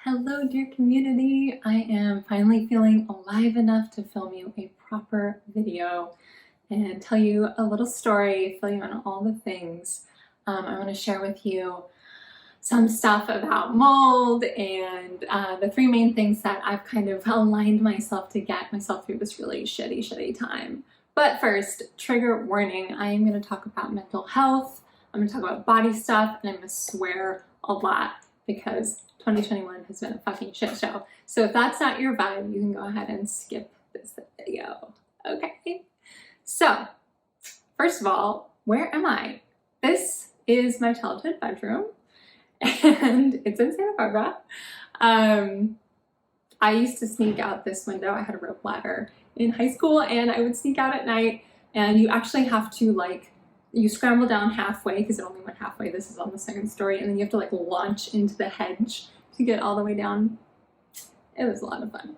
Hello, dear community. I am finally feeling alive enough to film you a proper video and tell you a little story, fill you in on all the things. I want to share with you some stuff about mold and the three main things that I've kind of aligned myself to get myself through this really shitty time. But first, trigger warning, I am going to talk about mental health, I'm going to talk about body stuff, and I'm going to swear a lot because 2021 has been a fucking shit show. So if that's not your vibe, you can go ahead and skip this video. Okay? So, first of all, where am I? This is my childhood bedroom, and it's in Santa Barbara. I used to sneak out this window. I had a rope ladder in high school, and I would sneak out at night, and you actually have to you scramble down halfway because it only went halfway. This is on the second story, and then you have to launch into the hedge to get all the way down. It was a lot of fun.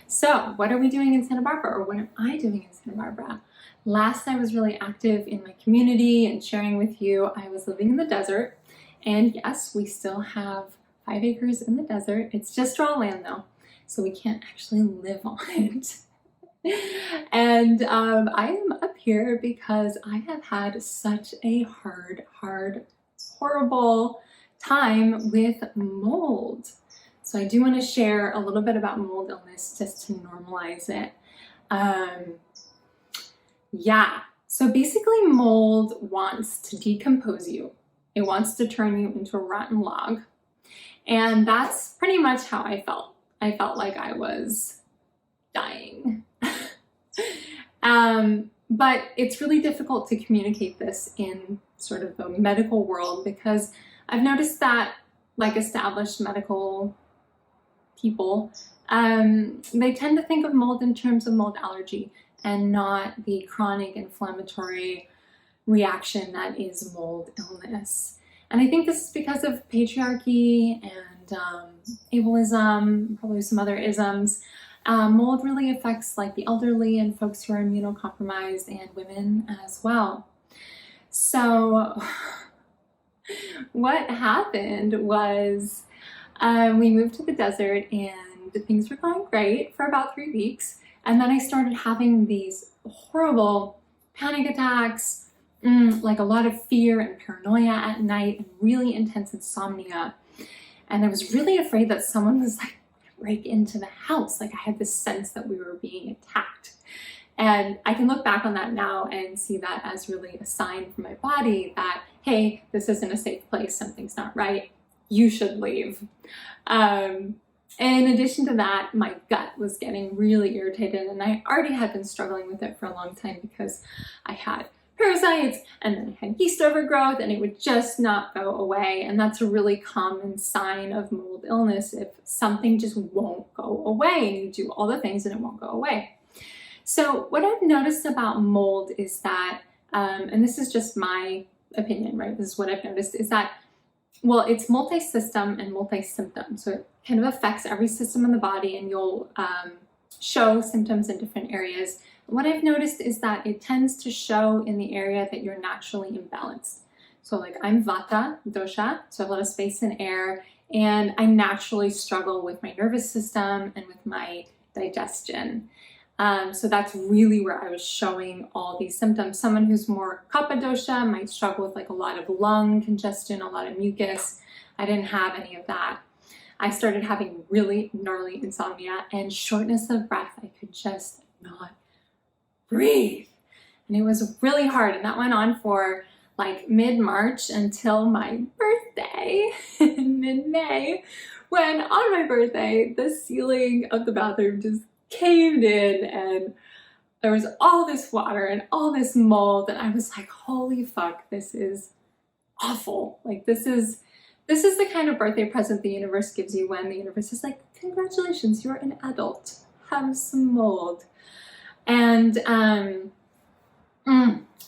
So what are we doing in Santa Barbara, or what am I doing in Santa Barbara? Last I was really active in my community and sharing with you, I was living in the desert, and yes, we still have 5 acres in the desert. It's just raw land though, so we can't actually live on it. And I am up here because I have had such a horrible time with mold. So I do want to share a little bit about mold illness just to normalize it. Yeah, so basically mold wants to decompose you. It wants to turn you into a rotten log. And that's pretty much how I felt. I felt like I was dying. But it's really difficult to communicate this in sort of the medical world because I've noticed that established medical people, they tend to think of mold in terms of mold allergy and not the chronic inflammatory reaction that is mold illness. And I think this is because of patriarchy and ableism, probably some other isms. Mold really affects the elderly and folks who are immunocompromised and women as well. So what happened was we moved to the desert and things were going great for about 3 weeks. And then I started having these horrible panic attacks, a lot of fear and paranoia at night and really intense insomnia. And I was really afraid that someone was break into the house. I had this sense that we were being attacked. And I can look back on that now and see that as really a sign from my body that, hey, this isn't a safe place, something's not right, you should leave. In addition to that, my gut was getting really irritated, and I already had been struggling with it for a long time because I had parasites and then I had yeast overgrowth and it would just not go away. And that's a really common sign of mold illness if something just won't go away and you do all the things and it won't go away. So what I've noticed about mold is that, and this is just my opinion, right? This is what I've noticed is that, well, it's multi-system and multi-symptom. So it kind of affects every system in the body and you'll show symptoms in different areas. What I've noticed is that it tends to show in the area that you're naturally imbalanced. So I'm Vata dosha, so I have a lot of space and air, and I naturally struggle with my nervous system and with my digestion. So that's really where I was showing all these symptoms. Someone who's more Kapha dosha might struggle with a lot of lung congestion, a lot of mucus. I didn't have any of that. I started having really gnarly insomnia and shortness of breath. I could just not breathe. And it was really hard. And that went on for mid-March until my birthday in mid-May, when on my birthday, the ceiling of the bathroom just caved in and there was all this water and all this mold. And I was like, holy fuck, this is awful. This is the kind of birthday present the universe gives you when the universe is like, congratulations, you're an adult. Have some mold. And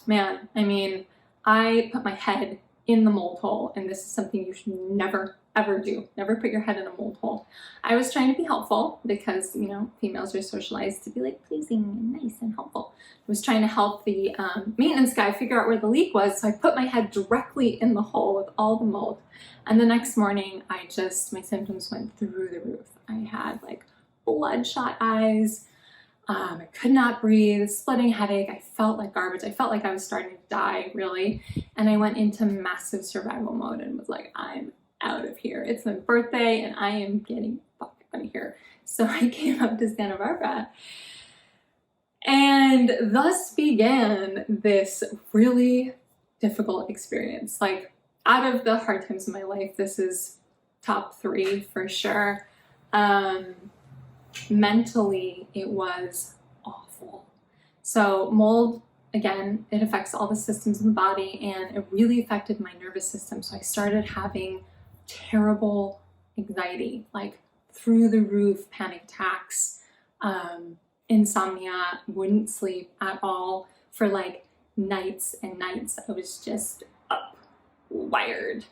man, I mean, I put my head in the mold hole, and this is something you should never ever do. Never put your head in a mold hole. I was trying to be helpful because, you know, females are socialized to be like pleasing and nice and helpful. I was trying to help the maintenance guy figure out where the leak was, so I put my head directly in the hole with all the mold. And the next morning, my symptoms went through the roof. I had like bloodshot eyes. I could not breathe, splitting headache. I felt like garbage. I felt like I was starting to die, really. And I went into massive survival mode and was like, I'm out of here. It's my birthday and I am getting fuck out of here. So I came up to Santa Barbara. And thus began this really difficult experience. Like, out of the hard times of my life, this is top 3 for sure. Mentally, it was awful. So mold, again, it affects all the systems in the body, and it really affected my nervous system. So I started having terrible anxiety, like through the roof panic attacks, insomnia, wouldn't sleep at all for like nights and nights. I was just up wired.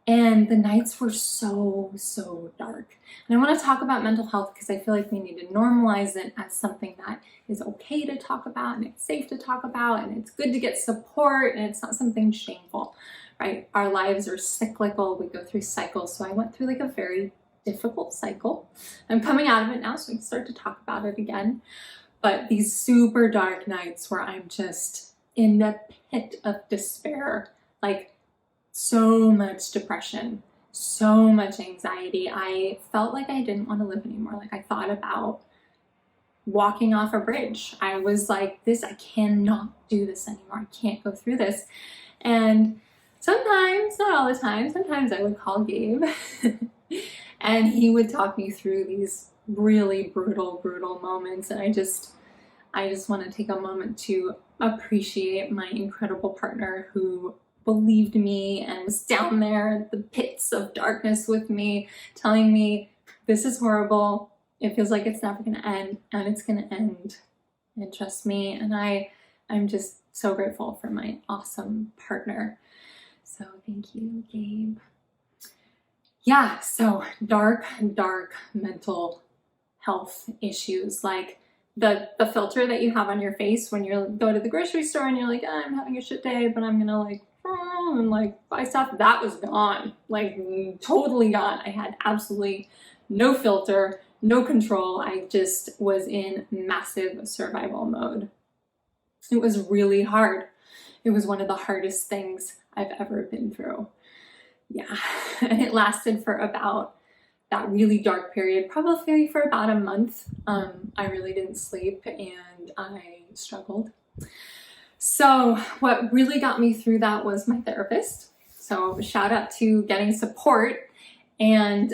And the nights were so, so dark. And I want to talk about mental health because I feel like we need to normalize it as something that is okay to talk about, and it's safe to talk about, and it's good to get support, and it's not something shameful, right? Our lives are cyclical. We go through cycles. So I went through like a very difficult cycle. I'm coming out of it now, so we can start to talk about it again. But these super dark nights where I'm just in the pit of despair, like so much depression, so much anxiety. I felt like I didn't want to live anymore. Like I thought about walking off a bridge. I was like, I cannot do this anymore. I can't go through this. And sometimes, not all the time, sometimes I would call Gabe and he would talk me through these really brutal moments. And I just want to take a moment to appreciate my incredible partner who believed me and was down there at the pits of darkness with me, telling me, this is horrible. It feels like it's never going to end, and it's going to end. And trust me. And I'm just so grateful for my awesome partner. So thank you, Gabe. Yeah, so dark mental health issues, like the filter that you have on your face when you go to the grocery store and you're like, oh, I'm having a shit day, but I'm gonna like and like buy stuff. That was gone, like totally gone. I had absolutely no filter, no control. I just was in massive survival mode. It was really hard. It was one of the hardest things I've ever been through. Yeah, and it lasted for about that really dark period, probably for about a month. I really didn't sleep and I struggled. So what really got me through that was my therapist. So shout out to getting support and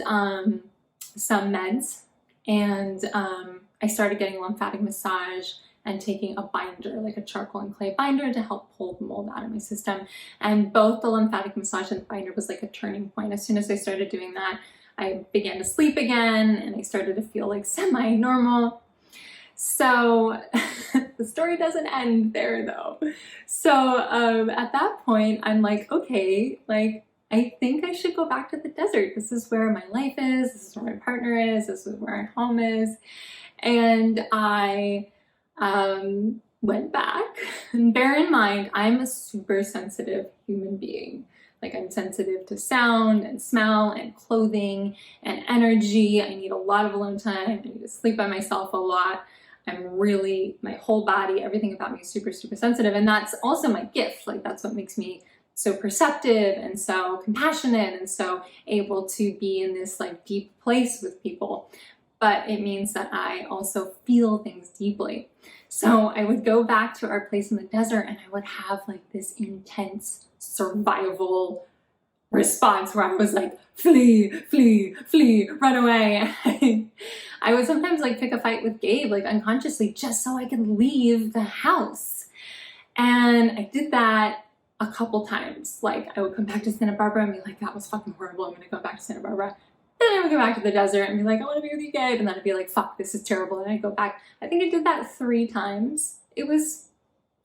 some meds. And I started getting lymphatic massage and taking a binder, like a charcoal and clay binder, to help pull the mold out of my system. And both the lymphatic massage and the binder was like a turning point. As soon as I started doing that, I began to sleep again and I started to feel like semi-normal. So the story doesn't end there though. So at that point, I'm like, okay, like I think I should go back to the desert. This is where my life is. This is where my partner is. This is where our home is. And I went back. And bear in mind, I'm a super sensitive human being. Like I'm sensitive to sound and smell and clothing and energy. I need a lot of alone time. I need to sleep by myself a lot. My whole body, everything about me is super, super sensitive. And that's also my gift. Like that's what makes me so perceptive and so compassionate and so able to be in this like deep place with people. But it means that I also feel things deeply. So I would go back to our place in the desert and I would have like this intense survival response where I was like, flee, flee, flee, run away. I would sometimes like pick a fight with Gabe, like unconsciously, just so I could leave the house. And I did that a couple times. Like I would come back to Santa Barbara and be like, that was fucking horrible. I'm gonna go back to Santa Barbara. Then I would go back to the desert and be like, I want to be with you, Gabe. And then I'd be like, fuck, this is terrible. And I'd go back. I think I did that 3 times. It was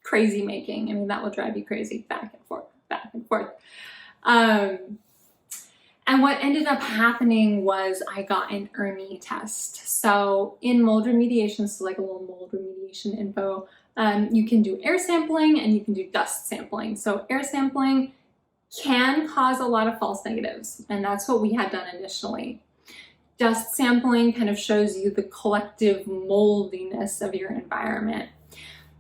crazy making. I mean, that will drive you crazy, back and forth, back and forth. And what ended up happening was I got an ERMI test. So in mold remediation, so like a little mold remediation info, you can do air sampling and you can do dust sampling. So air sampling can cause a lot of false negatives, and that's what we had done initially. Dust sampling kind of shows you the collective moldiness of your environment.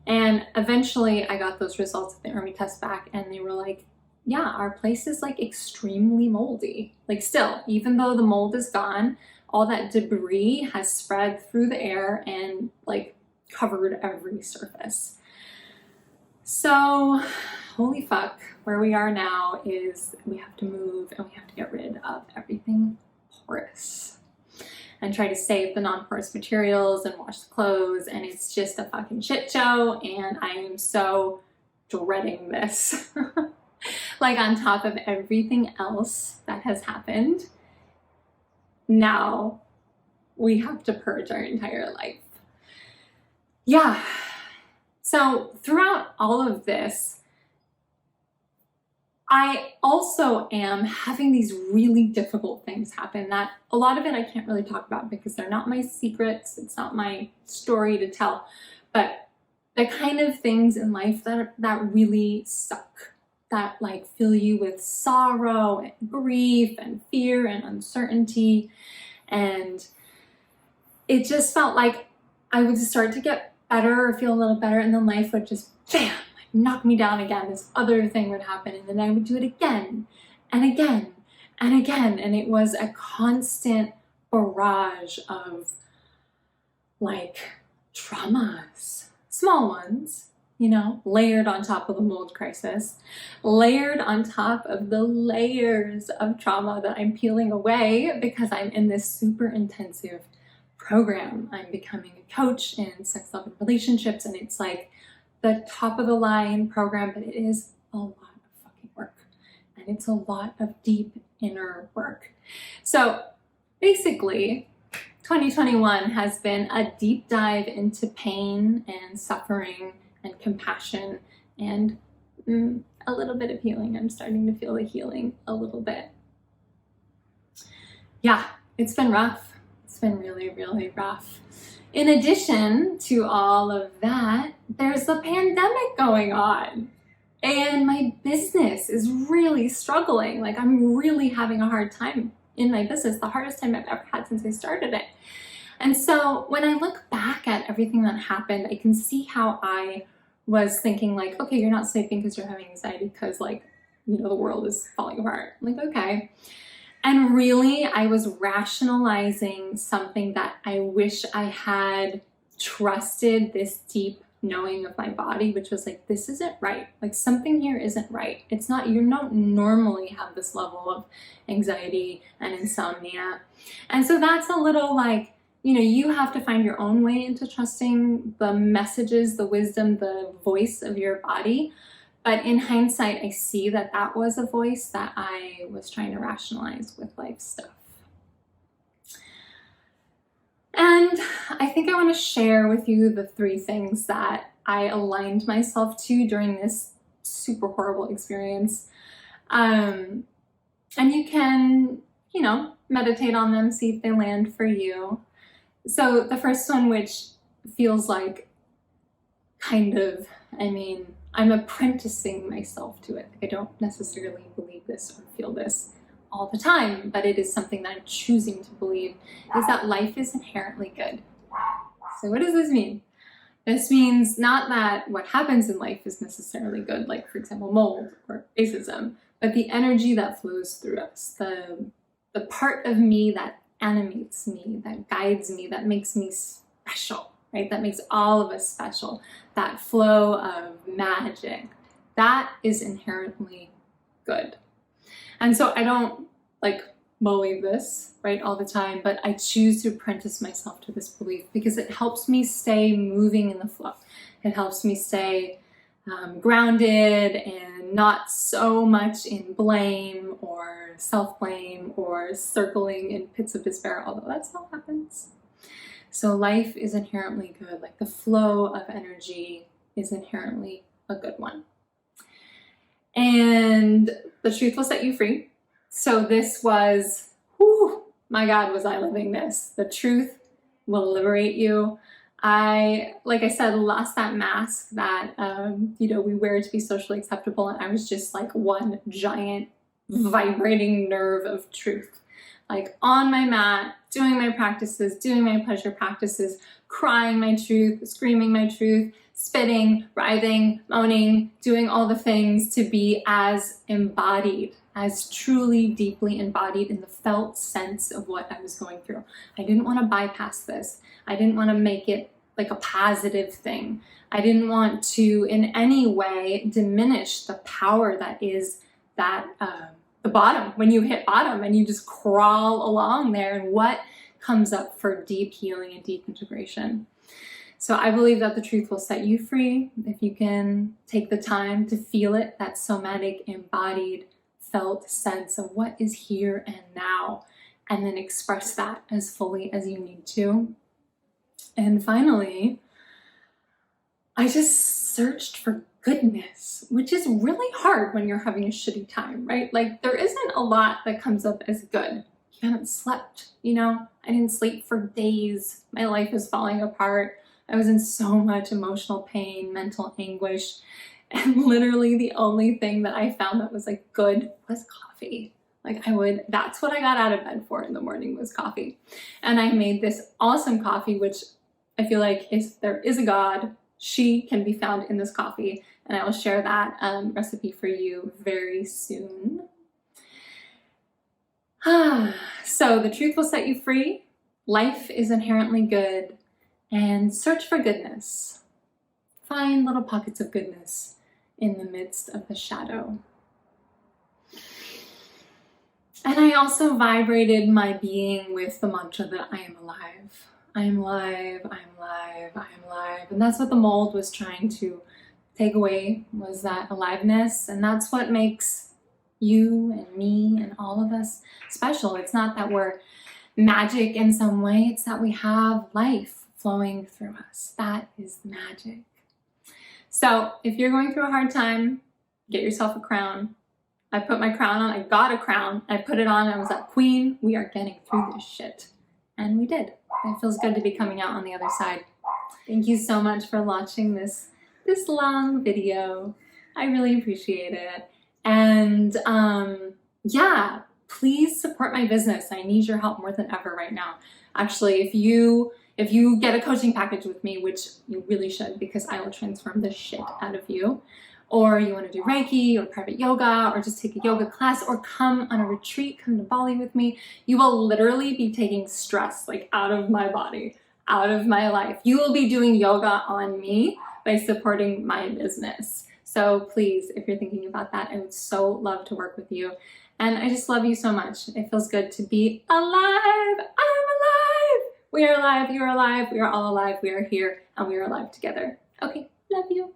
And eventually I got those results of the ERMI test back, and they were like, yeah, our place is like extremely moldy. Like still, even though the mold is gone, all that debris has spread through the air and like covered every surface. So, holy fuck, where we are now is we have to move and we have to get rid of everything porous and try to save the non-porous materials and wash the clothes, and it's just a fucking shit show, and I am so dreading this. Like on top of everything else that has happened, now we have to purge our entire life. Yeah. So throughout all of this, I also am having these really difficult things happen that a lot of it I can't really talk about because they're not my secrets. It's not my story to tell, but the kind of things in life that really suck, that like fill you with sorrow and grief and fear and uncertainty. And it just felt like I would start to get better or feel a little better, and then life would just bam, knock me down again. This other thing would happen, and then I would do it again and again and again. And it was a constant barrage of like traumas, small ones, you know, layered on top of the mold crisis, layered on top of the layers of trauma that I'm peeling away because I'm in this super intensive program. I'm becoming a coach in sex, love, and relationships, and it's like the top of the line program, but it is a lot of fucking work, and it's a lot of deep inner work. So basically, 2021 has been a deep dive into pain and suffering and compassion and a little bit of healing. I'm starting to feel the healing a little bit. Yeah, it's been rough. It's been really, really rough. In addition to all of that, there's the pandemic going on, and my business is really struggling. Like I'm really having a hard time in my business, the hardest time I've ever had since I started it. And so when I look back at everything that happened, I can see how I was thinking like, okay, you're not sleeping because you're having anxiety because like, you know, the world is falling apart. I'm like, okay. And really, I was rationalizing something that I wish I had trusted this deep knowing of my body, which was like, this isn't right. Like something here isn't right. It's not, you don't normally have this level of anxiety and insomnia. And so that's a little like, you know, you have to find your own way into trusting the messages, the wisdom, the voice of your body. But in hindsight, I see that that was a voice that I was trying to rationalize with life stuff. And I think I want to share with you the 3 things that I aligned myself to during this super horrible experience. And you can, you know, meditate on them, see if they land for you. So the first one, which feels like kind of, I mean, I'm apprenticing myself to it. I don't necessarily believe this or feel this all the time, but it is something that I'm choosing to believe, is that life is inherently good. So what does this mean? This means not that what happens in life is necessarily good, like for example, mold or racism, but the energy that flows through us, the part of me that animates me, that guides me, that makes me special, right? That makes all of us special. That flow of magic, that is inherently good. And so I don't like believe this, right, all the time, but I choose to apprentice myself to this belief because it helps me stay moving in the flow. It helps me stay grounded and not so much in blame or self-blame or circling in pits of despair, although that still happens. So life is inherently good. Like the flow of energy is inherently a good one. and the truth will set you free. So this was, whew, my God, was I living this. The truth will liberate you. Like I said, lost that mask that, we wear to be socially acceptable. And I was just like one giant vibrating nerve of truth. Like on my mat, doing my practices, doing my pleasure practices, crying my truth, screaming my truth, spitting, writhing, moaning, doing all the things to be as embodied, as truly deeply embodied in the felt sense of what I was going through. I didn't want to bypass this. I didn't want to make it like a positive thing. I didn't want to in any way diminish the power that is that the bottom, when you hit bottom and you just crawl along there, and what comes up for deep healing and deep integration. So I believe that the truth will set you free if you can take the time to feel it, that somatic, embodied, felt sense of what is here and now, and then express that as fully as you need to. And finally, I just searched for goodness, which is really hard when you're having a shitty time, right? Like there isn't a lot that comes up as good. You haven't slept, I didn't sleep for days. My life is falling apart. I was in so much emotional pain, mental anguish, and literally the only thing that I found that was like good was coffee. Like that's what I got out of bed for in the morning, was coffee. And I made this awesome coffee, which I feel like there is a God, she can be found in this coffee. And I will share that recipe for you very soon. So the truth will set you free. Life is inherently good. And search for goodness. Find little pockets of goodness in the midst of the shadow. And I also vibrated my being with the mantra that I am alive. I am alive, I am alive, I am alive. And that's what the mold was trying to take away, was that aliveness. And that's what makes you and me and all of us special. It's not that we're magic in some way, it's that we have life flowing through us. That is magic. So if you're going through a hard time, get yourself a crown. I put my crown on, I got a crown, I put it on, I was like, Queen, we are getting through this shit. And we did. It feels good to be coming out on the other side. Thank you so much for watching this long video. I really appreciate it. And yeah, please support my business. I need your help more than ever right now. Actually, if you get a coaching package with me, which you really should, because I will transform the shit out of you, or you want to do Reiki or private yoga, or just take a yoga class, or come on a retreat, come to Bali with me, you will literally be taking stress like out of my body, out of my life. You will be doing yoga on me by supporting my business. So please, if you're thinking about that, I would so love to work with you. And I just love you so much. It feels good to be alive. I'm alive. We are alive. You are alive. We are all alive. We are here, and we are alive together. Okay, love you.